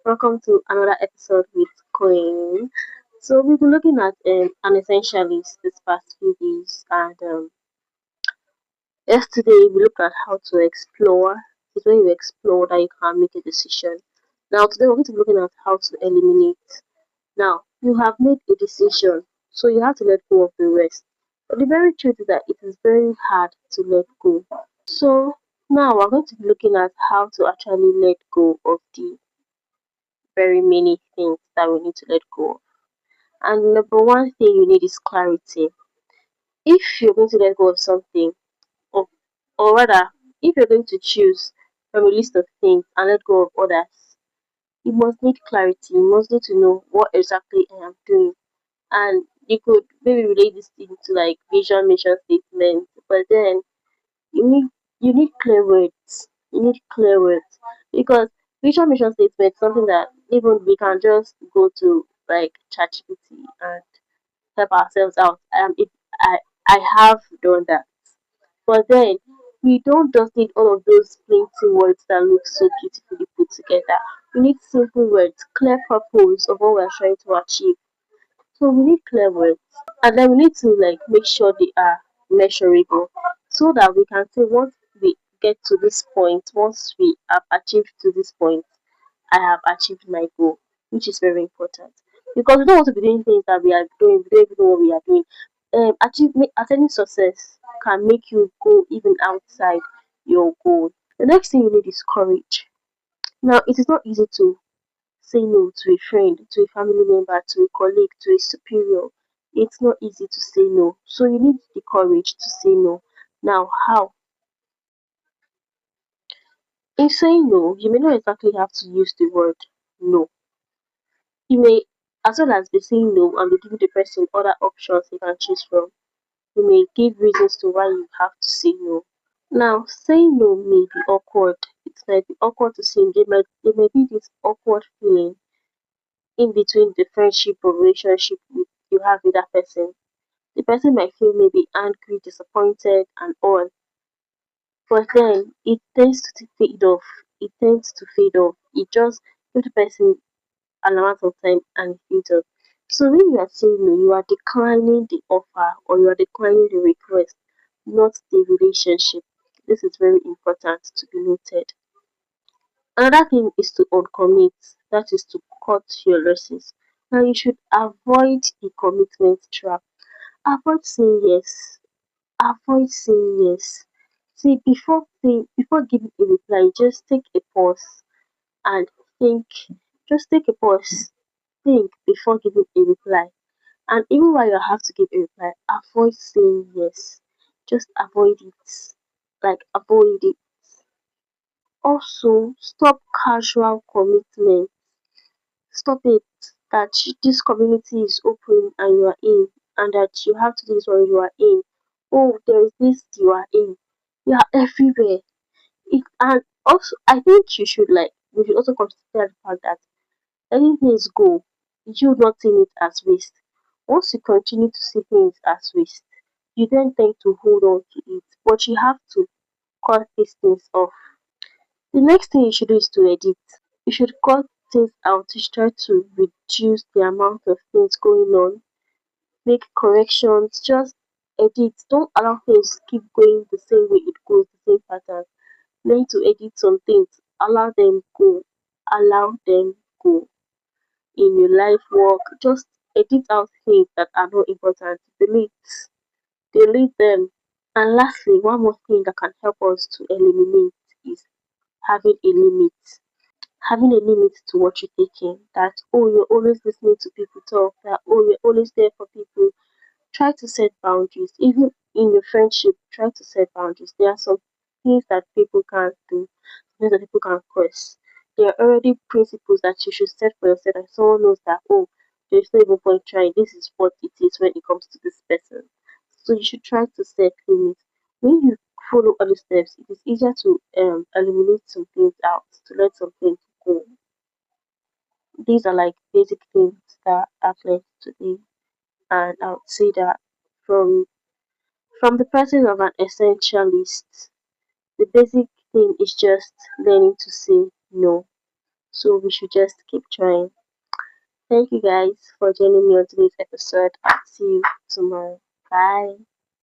welcome to another episode with Queen. So we've been looking at an essentialist this past few days, and yesterday we looked at how to explore. It's when you explore that you can make a decision. Now today we're going to be looking at how to eliminate. Now you have made a decision, so you have to let go of the rest. But the very truth is that it is very hard to let go. So now we're going to be looking at how to actually let go of the very many things that we need to let go of. And number one thing you need is clarity. If you're going to let go of something, or, or rather, if you're going to choose from a list of things and let go of others, you must need clarity. You must need to know what exactly I am doing. And you could maybe relate this thing to like vision, mission statement, but then you need you need clear words. You need clear words because visual mission statement is something that even we can just go to like ChatGPT and help ourselves out. If I I have done that, but then we don't just need all of those plenty words that look so beautifully put together. We need simple words, clear purpose of what we're trying to achieve. So we need clear words, and then we need to like make sure they are measurable, so that we can say once we get to this point, once we have achieved to this point, I have achieved my goal, which is very important because we don't want to be doing things that we are doing, we don't even know what we are doing. Attaining success can make you go even outside your goal. The next thing you need is courage. Now, it is not easy to say no to a friend, to a family member, to a colleague, to a superior. It's not easy to say no. So you need the courage to say no. Now, how? In saying no, you may not exactly have to use the word no. You may, as well as be saying no and be giving the person other options they can choose from. You may give reasons to why you have to say no. Now, saying no may be awkward. It might be awkward to say. There may be this awkward feeling in between the friendship or relationship you have with that person. The person might feel maybe angry, disappointed, and all, but then it tends to fade off. It tends to fade off. It just give the person an amount of time and it fades off. So when you are saying no, you are declining the offer or you are declining the request, not the relationship. This is very important to be noted. Another thing is to uncommit, that is to cut your losses. Now you should avoid the commitment trap. Avoid saying yes. Avoid saying yes. See, before giving a reply, just take a pause and think. Just take a pause. Think before giving a reply. And even while you have to give a reply, avoid saying yes. Just avoid it. Like avoid it. Also, stop casual commitment. Stop it. That this community is open and you are in, and that you have to do this when you are in. Oh, there is this you are in. You are everywhere. And also, I think we should also consider the fact that anything is go, you not seeing it as waste. Once you continue to see things as waste, you then tend to hold on to it. But you have to cut these things off. The next thing you should do is to edit. You should cut things out to try to reduce the amount of things going on, make corrections, just edit. Don't allow things keep going the same way it goes, the same pattern. Learn to edit some things. Allow them go. Allow them go. In your life work, just edit out things that are not important. Delete them. And lastly, one more thing that can help us to eliminate is having a limit. Having a limit to what you're taking. That oh, you're always listening to people talk. That oh, you're always there for people. Try to set boundaries. Even in your friendship, try to set boundaries. There are some things that people can't do, things that people can't cross. There are already principles that you should set for yourself, and someone knows that oh, there's no even point trying. This is what it is when it comes to this person. So you should try to set limits. When you follow all the steps, it is easier to eliminate some things out, to let some things go. These are like basic things that I've learned today, and I would say that from from the person of an essentialist, the basic thing is just learning to say no. So we should just keep trying. Thank you guys for joining me on today's episode. I'll see you tomorrow. Bye.